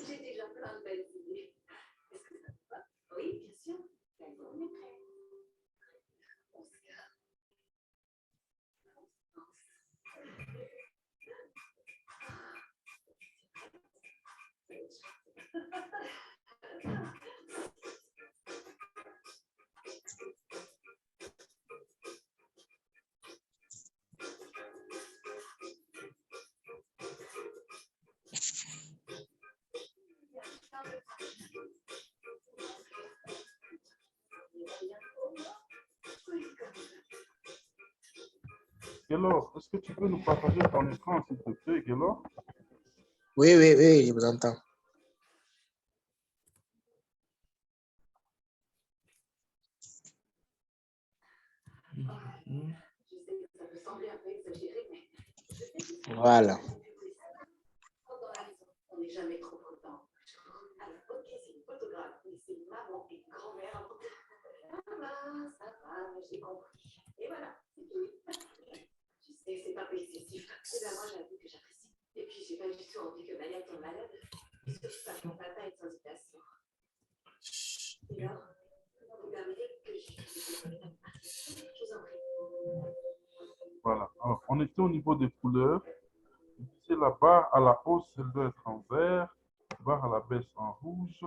J'ai déjà plein de belles idées. Est-ce que ça te va? Oui, bien sûr. On est prêt. On se calme. Gaylor, est-ce que tu peux nous partager ton écran, s'il te plaît, Gaylor? Oui, oui, oui, je vous entends. Voilà. On n'est jamais trop content. Alors, ok, c'est une photographe, mais c'est maman et grand-mère. Ça va, j'ai compris. Et voilà, c'est fini. Tu sais, c'est pas excessif. Eh bien, moi, j'avoue que j'apprécie. Et puis, j'ai pas du tout envie que Maya tombe malade. Surtout parce qu'on va pas être sans invitation. Et alors, vous permettez que je vous en prie. Voilà. Alors, on était au niveau des couleurs. C'est la barre à la hausse, elle doit être en vert. Barre à la baisse en rouge.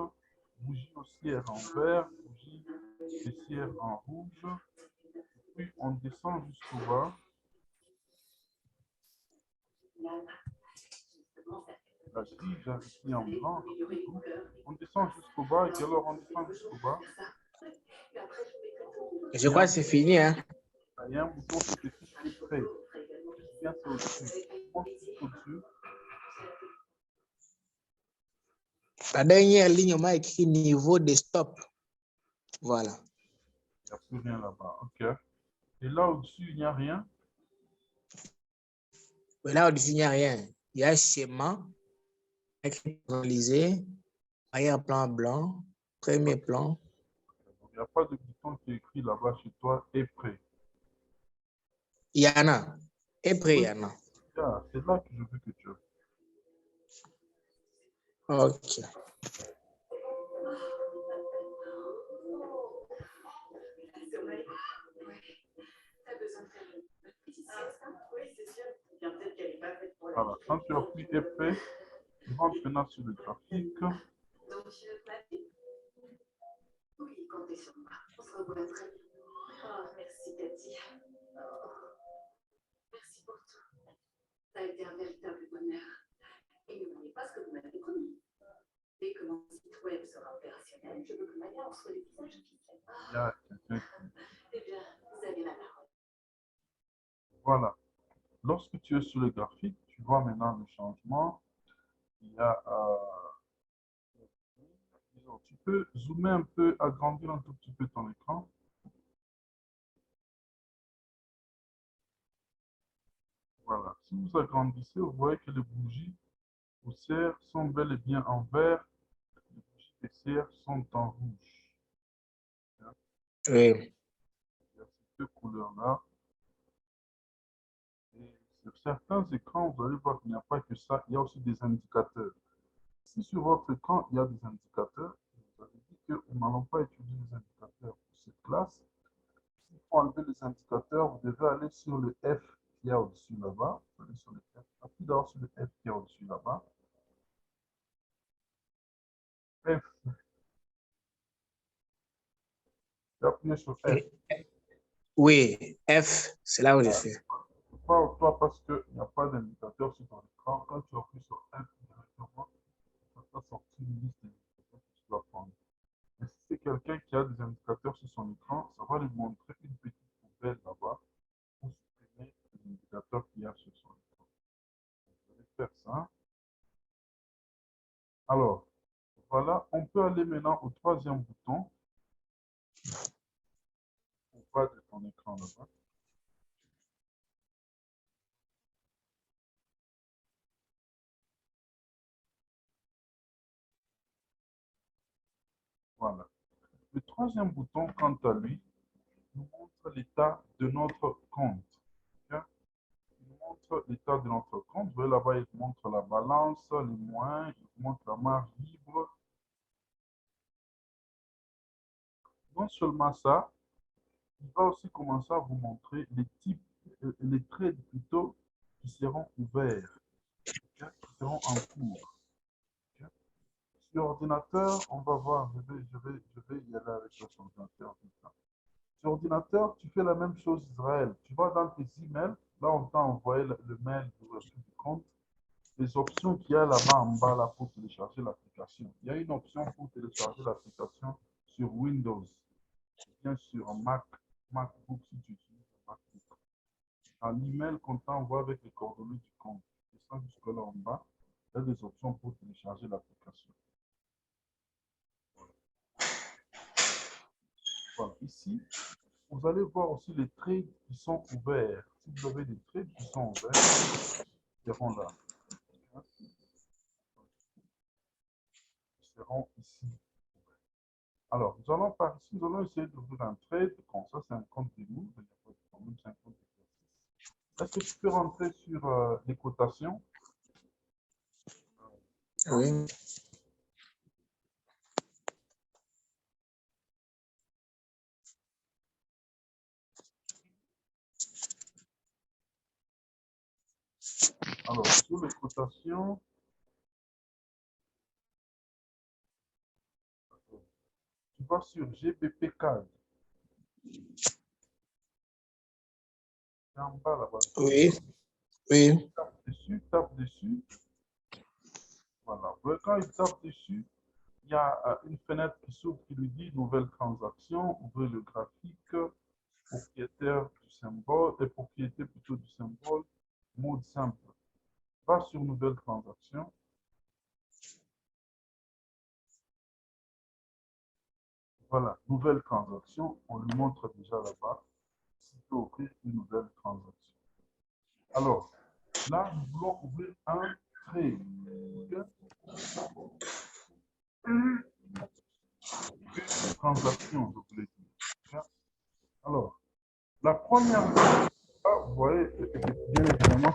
Bougie haussière en vert. Bougie baissière en rouge. Puis, on descend jusqu'au bas. La grille, j'ai ici en blanc. On descend jusqu'au bas. Et alors, on descend jusqu'au bas. Je crois que c'est fini, hein? Il y a un bouton qui s'affiche prêt. Bien, c'est au-dessus. On clique au-dessus. La dernière ligne, on m'a écrit niveau de stop. Voilà. Il n'y a plus rien là-bas. OK. Et là, au-dessus, il n'y a rien. Mais là, au-dessus, il n'y a rien. Il y a un schéma réalisé, arrière-plan blanc, premier plan. Il n'y a pas de bouton qui est écrit là-bas chez toi et prêt. Il y en a. Hébreu, non? Ah, c'est là que je veux que tu ailles. Ok. T'as besoin de faire une petite sieste, hein? Oui, c'est sûr. Bien, peut-être qu'elle n'est pas faite pour la Voilà. Quand tu appuies épais, tu rentres maintenant sur le graphique. Donc, Mathilde? Oui, comptez sur moi. On se revoit très bien. Oh, merci, Cathy. Oh, merci pour tout. Ça a été un véritable bonheur. Et n'oubliez pas ce que vous m'avez promis. Dès que mon site web sera opérationnel, je veux que Maya en soit le visage qui fait. Il y a quelqu'un qui... Eh bien, vous avez ma parole. Voilà. Lorsque tu es sur le graphique, tu vois maintenant le changement. Il y a... disons, tu peux zoomer un peu, agrandir un tout petit peu ton écran. Voilà. Si vous agrandissez, vous voyez que les bougies poussières sont bel et bien en vert. Les bougies caissières sont en rouge. Oui. Il y a ces deux couleurs-là. Et sur certains écrans, vous allez voir qu'il n'y a pas que ça, il y a aussi des indicateurs. Si sur votre écran, il y a des indicateurs, vous avez dit que nous n'allons pas étudier les indicateurs pour cette classe. S'il faut enlever les indicateurs, vous devez aller sur le F qui est au-dessus là-bas. Vous allez sur le F. Appuyez d'abord sur le F qui est au-dessus là-bas. F. Appuyez sur F. Oui, F, c'est là où je suis. Pas toi parce qu'il n'y a pas d'indicateur sur ton écran. Quand tu appuies sur F directement, ça va sortir une liste d'indicateurs que tu dois prendre. Mais si c'est quelqu'un qui a des indicateurs sur son écran, ça va lui montrer une petite poubelle là-bas pour supprimer les indicateurs qu'il y a sur son écran. Vous allez faire ça. Alors, voilà, on peut aller maintenant au troisième bouton. Au bas de ton écran là-bas. Voilà. Le troisième bouton, quant à lui, nous montre l'état de notre compte. Okay? Il nous montre l'état de notre compte. Vous voyez là-bas, il montre la balance, les moins, il montre la marge libre. Non seulement ça, il va aussi commencer à vous montrer les types, les trades plutôt qui seront ouverts, okay? Qui seront en cours. Okay? Sur ordinateur, on va voir, je vais y aller avec votre ordinateur. Sur ordinateur, tu fais la même chose Israël. Tu vas dans tes emails, là on t'a envoyé le mail d'ouverture du compte. Les options qu'il y a là-bas en bas là, pour télécharger l'application. Il y a une option pour télécharger l'application sur Windows, bien sur MacBook si tu utilises MacBook. Un email qu'on t'envoie avec les coordonnées du compte. Et ça jusque là en bas, il y a des options pour télécharger l'application. Voilà, ici, vous allez voir aussi les trades qui sont ouverts. Si vous avez des trades qui sont ouverts, ils seront là. Ils seront ici. Alors, nous allons par ici, nous allons essayer d'ouvrir un trade. Comme ça, c'est un compte de nous. Il n'y a pas de problème, c'est un compte d'exercice. Est-ce que tu peux rentrer sur les cotations? Oui. Alors, sur les cotations, tu vas sur GBP CAD. C'est en bas là-bas. Oui. Oui. Tape dessus. Voilà. Quand il tape dessus, il y a une fenêtre qui s'ouvre qui lui dit nouvelle transaction, ouvrez le graphique, propriétaire du symbole, et propriété plutôt du symbole, mode simple. Va sur nouvelle transaction. Voilà, nouvelle transaction, on lui montre déjà là-bas s'il peut ouvrir une nouvelle transaction. Alors, là, nous voulons ouvrir un trade. Une transaction, je voulais dire. Alors, la première fois, vous voyez, bien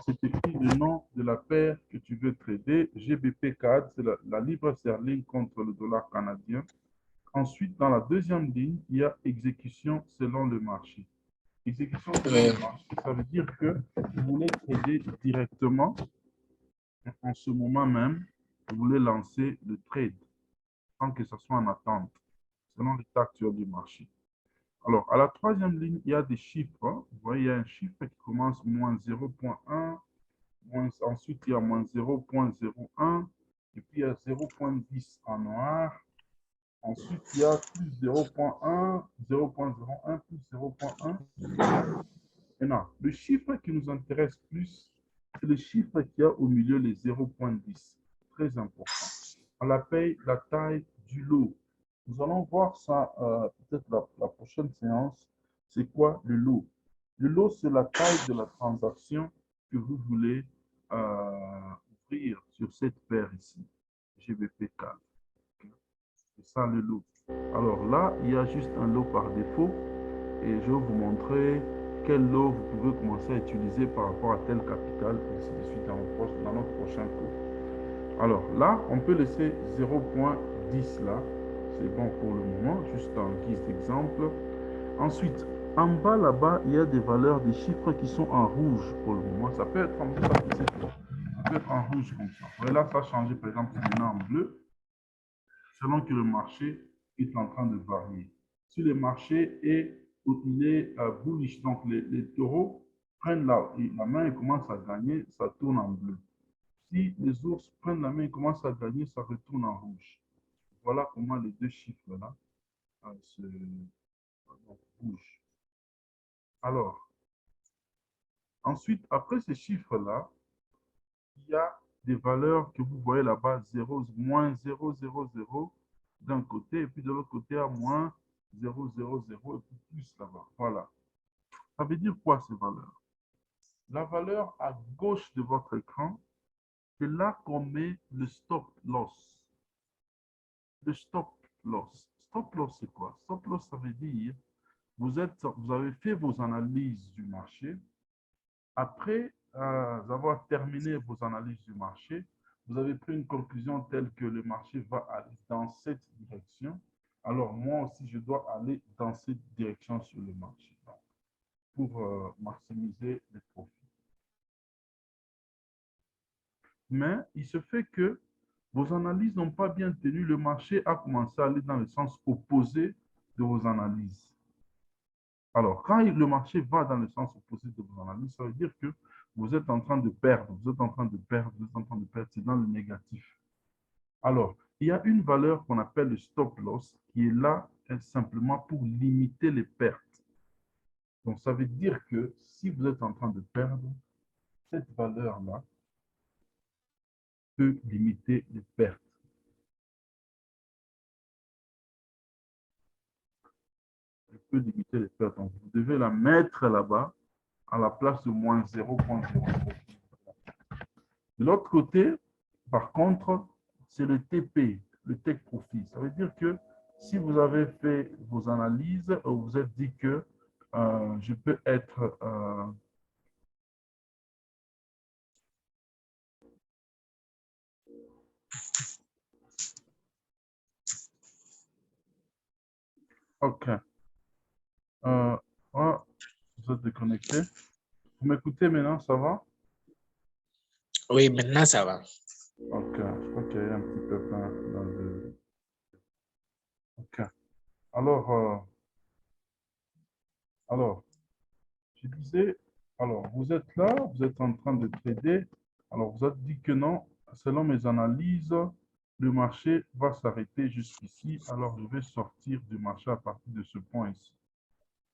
c'est écrit le nom de la paire que tu veux trader. GBP CAD, c'est la livre sterling contre le dollar canadien. Ensuite, dans la deuxième ligne, il y a exécution selon le marché. Exécution selon le marché, ça veut dire que vous voulez trader directement en ce moment même, vous voulez lancer le trade sans que ce soit en attente, selon l'état actuel du marché. Alors, à la troisième ligne, il y a des chiffres. Vous voyez, il y a un chiffre qui commence moins 0,1, ensuite il y a moins 0,01, et puis il y a 0,10 en noir. Ensuite, il y a plus 0,1, 0,01, plus 0,1. Maintenant, le chiffre qui nous intéresse plus, c'est le chiffre qu'il y a au milieu, les 0,10. Très important. On l'appelle la taille du lot. Nous allons voir ça peut-être la prochaine séance. C'est quoi le lot? Le lot, c'est la taille de la transaction que vous voulez ouvrir sur cette paire ici, GBP4. C'est ça le lot. Alors là, il y a juste un lot par défaut et je vais vous montrer quel lot vous pouvez commencer à utiliser par rapport à tel capital, ainsi de suite dans notre prochain cours. Alors là, on peut laisser 0,10 là. C'est bon pour le moment, juste en guise d'exemple. Ensuite, en bas là-bas, il y a des valeurs, des chiffres qui sont en rouge pour le moment. Ça peut être en bleu, ça peut être en rouge comme ça. Vous voyez là, ça a changé, par exemple, c'est maintenant en bleu, selon que le marché est en train de varier. Si le marché est bullish, donc les taureaux prennent la main et commencent à gagner, ça tourne en bleu. Si les ours prennent la main et commencent à gagner, ça retourne en rouge. Voilà comment les deux chiffres-là se bougent. Alors, ensuite, après ces chiffres-là, il y a des valeurs que vous voyez là-bas, moins 0,00 d'un côté, et puis de l'autre côté, à moins 0,00 et puis plus là-bas. Voilà. Ça veut dire quoi ces valeurs? La valeur à gauche de votre écran, c'est là qu'on met le stop loss. Le stop loss. Stop loss, c'est quoi? Stop loss, ça veut dire vous avez fait vos analyses du marché. Après avoir terminé vos analyses du marché, vous avez pris une conclusion telle que le marché va aller dans cette direction. Alors, moi aussi, je dois aller dans cette direction sur le marché pour maximiser les profits. Mais il se fait que vos analyses n'ont pas bien tenu. Le marché a commencé à aller dans le sens opposé de vos analyses. Alors, quand le marché va dans le sens opposé de vos analyses, ça veut dire que vous êtes en train de perdre, vous êtes en train de perdre, vous êtes en train de perdre, c'est dans le négatif. Alors, il y a une valeur qu'on appelle le stop loss qui est là simplement pour limiter les pertes. Donc, ça veut dire que si vous êtes en train de perdre, cette valeur-là peut limiter les pertes. Elle peut limiter les pertes. Donc, vous devez la mettre là-bas à la place de moins 0,0. De l'autre côté, par contre, c'est le TP, le Take Profit. Ça veut dire que si vous avez fait vos analyses, vous vous êtes dit que je peux être OK. Vous êtes déconnecté. Vous m'écoutez maintenant, ça va? Oui, maintenant ça va. OK. Je crois qu'il y a un petit peu dans le... OK. Alors, je disais, alors, vous êtes là, vous êtes en train de trader. Alors, vous avez dit que non, selon mes analyses, le marché va s'arrêter jusqu'ici. Alors, je vais sortir du marché à partir de ce point ici.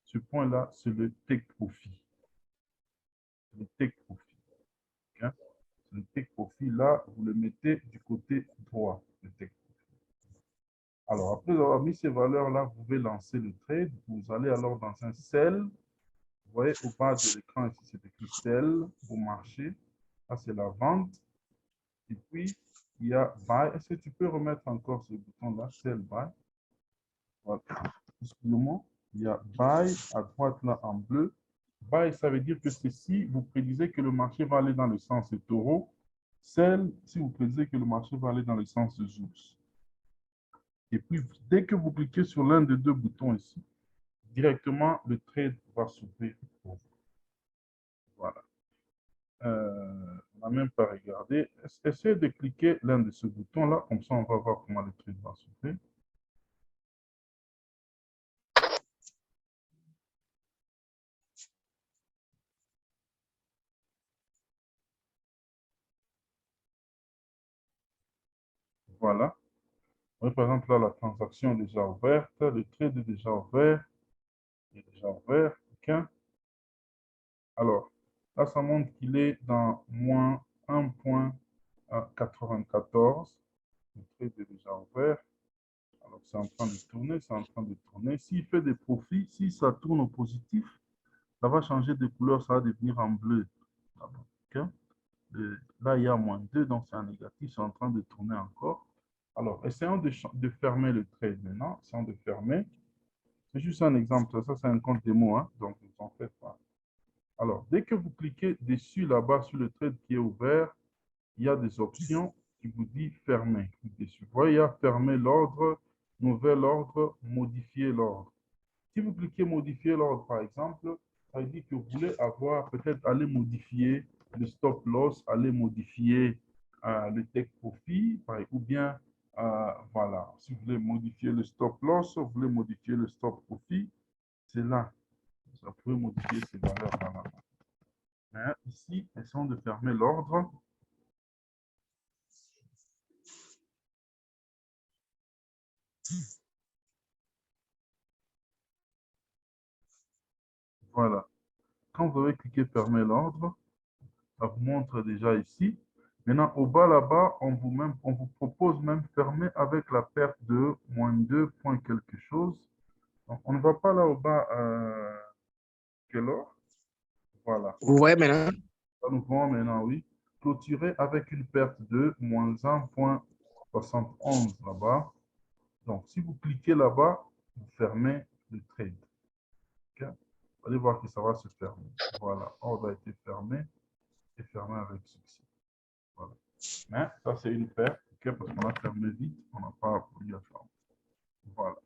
Ce point-là, c'est le take profit. Le take profit. Okay? Le take profit, là, vous le mettez du côté droit. Le take profit. Alors, après avoir mis ces valeurs-là, vous pouvez lancer le trade. Vous allez alors dans un sell. Vous voyez au bas de l'écran ici, c'est écrit sell au marché. Ça, c'est la vente. Et puis, il y a buy. Est-ce que tu peux remettre encore ce bouton-là, sell buy? Voilà. Excusez-moi. Il y a buy à droite là en bleu. Buy, ça veut dire que c'est si vous prédisez que le marché va aller dans le sens de taureau. Sell, si vous prédisez que le marché va aller dans le sens de Zeus. Et puis, dès que vous cliquez sur l'un des deux boutons ici, directement, le trade va s'ouvrir pour vous. Voilà. On n'a même pas regardé. Essayez de cliquer l'un de ces boutons-là, comme ça, on va voir comment le trade va s'ouvrir. Voilà. Oui, par exemple, là, la transaction est déjà ouverte, le trade est déjà ouvert. Il est déjà ouvert. OK. Alors, là, ça montre qu'il est dans moins 1,94. Le trade est déjà ouvert. Alors, c'est en train de tourner, c'est en train de tourner. S'il fait des profits, si ça tourne au positif, ça va changer de couleur, ça va devenir en bleu. OK. Là, il y a -2, donc c'est en négatif, c'est en train de tourner encore. Alors, essayons de fermer le trade maintenant. Essayons de fermer. C'est juste un exemple. Ça, c'est un compte démo, hein, donc ne vous en faites pas. Alors, dès que vous cliquez dessus, là-bas, sur le trade qui est ouvert, il y a des options qui vous disent fermer. Dessus. Vous voyez, il y a fermer l'ordre, nouvel ordre, modifier l'ordre. Si vous cliquez modifier l'ordre, par exemple, ça veut dire que vous voulez avoir, peut-être aller modifier le stop loss, aller modifier le take profit, ou bien, voilà, si vous voulez modifier le stop loss, vous voulez modifier le stop profit, c'est là. Vous pouvez modifier ces valeurs-là. Mais ici, essayons de fermer l'ordre. Voilà. Quand vous avez cliqué fermer l'ordre, ça vous montre déjà ici. Maintenant, au bas là-bas, on vous propose même fermer avec la perte de -2 points quelque chose. Donc, on ne va pas là au bas quelle heure? Voilà. Vous voyez maintenant? Ça nous vend maintenant, oui. Clôturer avec une perte de -1,71 là-bas. Donc, si vous cliquez là-bas, vous fermez le trade. Okay? Vous allez voir que ça va se fermer. Voilà, ordre a été fermé et fermé avec succès. Voilà. Mais ça, c'est une perte, okay? Parce qu'on a fermé vite, on n'a pas voulu attendre. Voilà.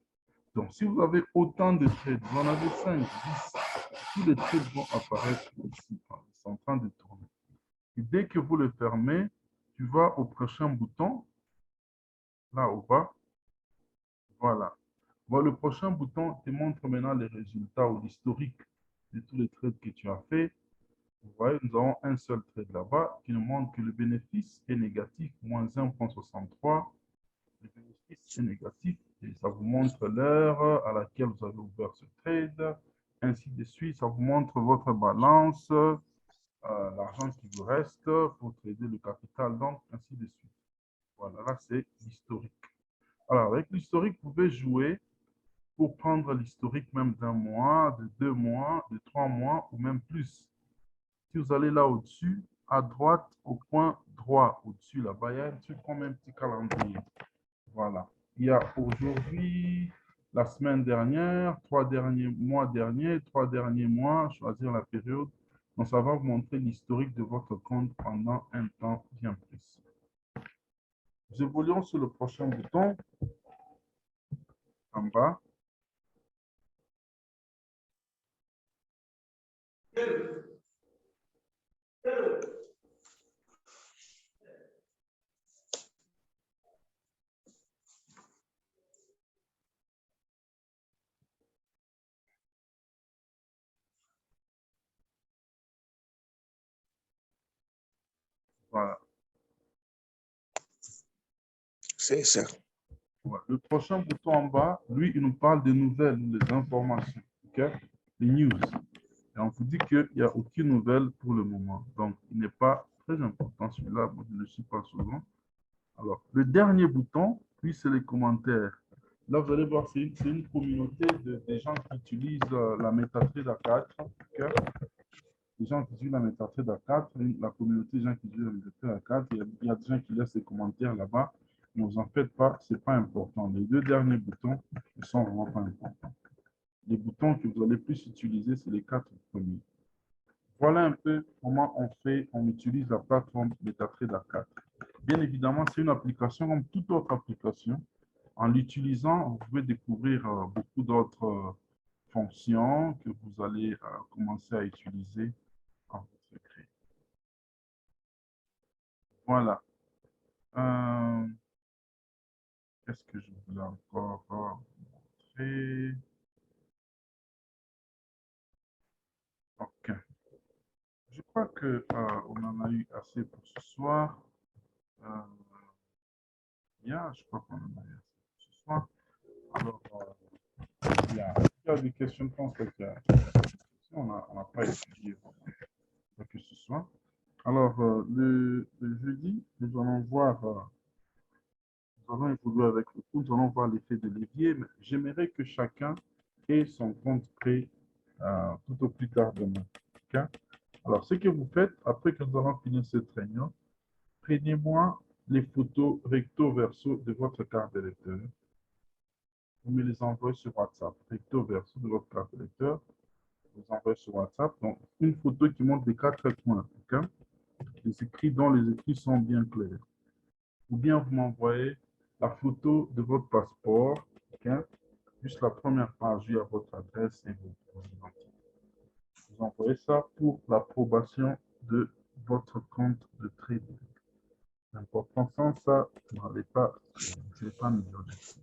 Donc, si vous avez autant de trades, vous en avez 5, 10, tous les trades vont apparaître ici. Ils sont en train de tourner. Et dès que vous le fermez, tu vas au prochain bouton, là au bas. Voilà. Bon, le prochain bouton te montre maintenant les résultats ou l'historique de tous les trades que tu as fait. Vous voyez, nous avons un seul trade là-bas qui nous montre que le bénéfice est négatif, -1,63. Le bénéfice est négatif et ça vous montre l'heure à laquelle vous avez ouvert ce trade. Ainsi de suite, ça vous montre votre balance, l'argent qui vous reste pour trader le capital, donc ainsi de suite. Voilà, là c'est l'historique. Alors, avec l'historique, vous pouvez jouer pour prendre l'historique même d'un mois, de 2 mois, de 3 mois ou même plus. Si vous allez là au-dessus, à droite, au point droit, au-dessus là-bas, il y a un truc comme un petit calendrier. Voilà. Il y a aujourd'hui, la semaine dernière, 3 derniers mois derniers, 3 derniers mois, choisir la période. Donc, ça va vous montrer l'historique de votre compte pendant un temps bien précis. Nous évoluons sur le prochain bouton, en bas. Voilà. C'est ça. Ouais. Le prochain bouton en bas, lui, il nous parle des nouvelles, des informations, okay? Les news. Et on vous dit qu'il n'y a aucune nouvelle pour le moment. Donc, il n'est pas très important celui-là, moi je ne le suis pas souvent. Alors, le dernier bouton, puis c'est les commentaires. Là, vous allez voir, c'est une communauté des gens qui utilisent la MetaTrader 4. Okay? Les gens qui utilisent la MetaTrader 4, la communauté des gens qui utilisent la MetaTrader 4, il y a des gens qui laissent des commentaires là-bas. Ne vous en faites pas, ce n'est pas important. Les deux derniers boutons ne sont vraiment pas importants. Les boutons que vous allez plus utiliser, c'est les 4 premiers. Voilà un peu comment on utilise la plateforme MetaTrader 4. Bien évidemment, c'est une application comme toute autre application. En l'utilisant, vous pouvez découvrir beaucoup d'autres fonctions que vous allez commencer à utiliser en secret. Voilà. Qu'est-ce que je voulais encore montrer? OK. Je crois que on en a eu assez pour ce soir. Bien, je crois qu'on en a eu assez pour ce soir. Alors, il y a des questions de réponse on n'a pas étudié que ce soir. Alors, le jeudi, nous allons voir, nous allons évoluer avec le coup, nous allons voir l'effet de levier, mais j'aimerais que chacun ait son compte prêt tout au plus tard demain. Okay? Alors, ce que vous faites, après que nous allons finir cette réunion, prenez-moi les photos recto verso de votre carte d'électeur. Vous me les envoyez sur WhatsApp, recto verso de votre carte d'électeur. Vous envoyez sur WhatsApp. Donc, une photo qui montre les 4 points. Okay? Les écrits dont les écrits sont bien clairs. Ou bien vous m'envoyez la photo de votre passeport, okay? Juste la première page, il y a votre adresse et votre identité. Vous envoyez ça pour l'approbation de votre compte de trading. L'important, sans ça, vous n'allez pas mes objectifs.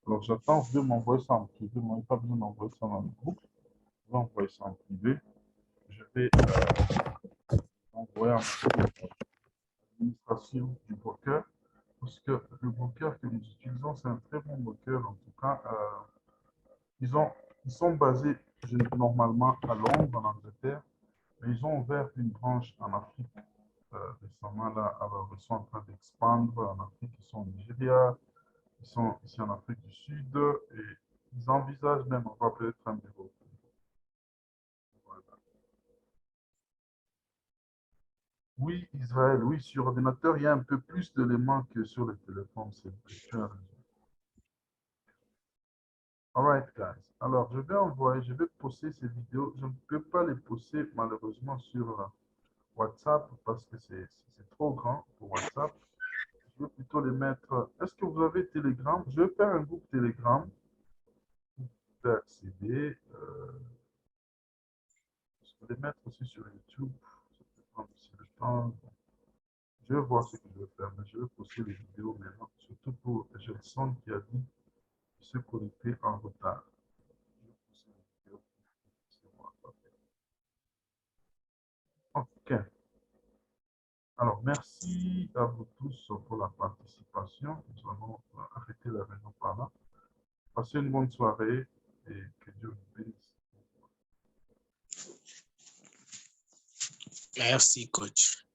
Alors, j'attends, vous devez m'envoyer ça en privé. Vous n'avez pas besoin d'envoyer ça dans le groupe. Vous pouvez envoyer ça en privé. Je vais envoyer à l'administration du broker. Parce que le broker que nous utilisons, c'est un très bon broker. En tout cas, ils sont basés normalement à Londres, en Angleterre, mais ils ont ouvert une branche en Afrique récemment. Là, alors, ils sont en train d'expandre en Afrique. Ils sont au Nigeria, ils sont ici en Afrique du Sud et ils envisagent même, on va peut-être un bureau. Voilà. Oui, Israël, oui, sur ordinateur, il y a un peu plus d'éléments que sur le téléphone. C'est vrai. All right, guys. Alors, je vais poster ces vidéos. Je ne peux pas les poster malheureusement sur WhatsApp parce que c'est trop grand pour WhatsApp. Je vais plutôt les mettre. Est-ce que vous avez Telegram? Je vais faire un groupe Telegram. Vous pouvez accéder. Je vais les mettre aussi sur YouTube. Ça peut prendre aussi le temps. Je vais voir ce que je vais faire, mais je vais poster les vidéos maintenant, surtout pour Gelson qui a dit se connecter en retard. Je vais poster les vidéos. OK. Alors, merci à vous tous pour la participation. Nous allons arrêter la réunion par là. Passez une bonne soirée et que Dieu vous bénisse. Merci, coach.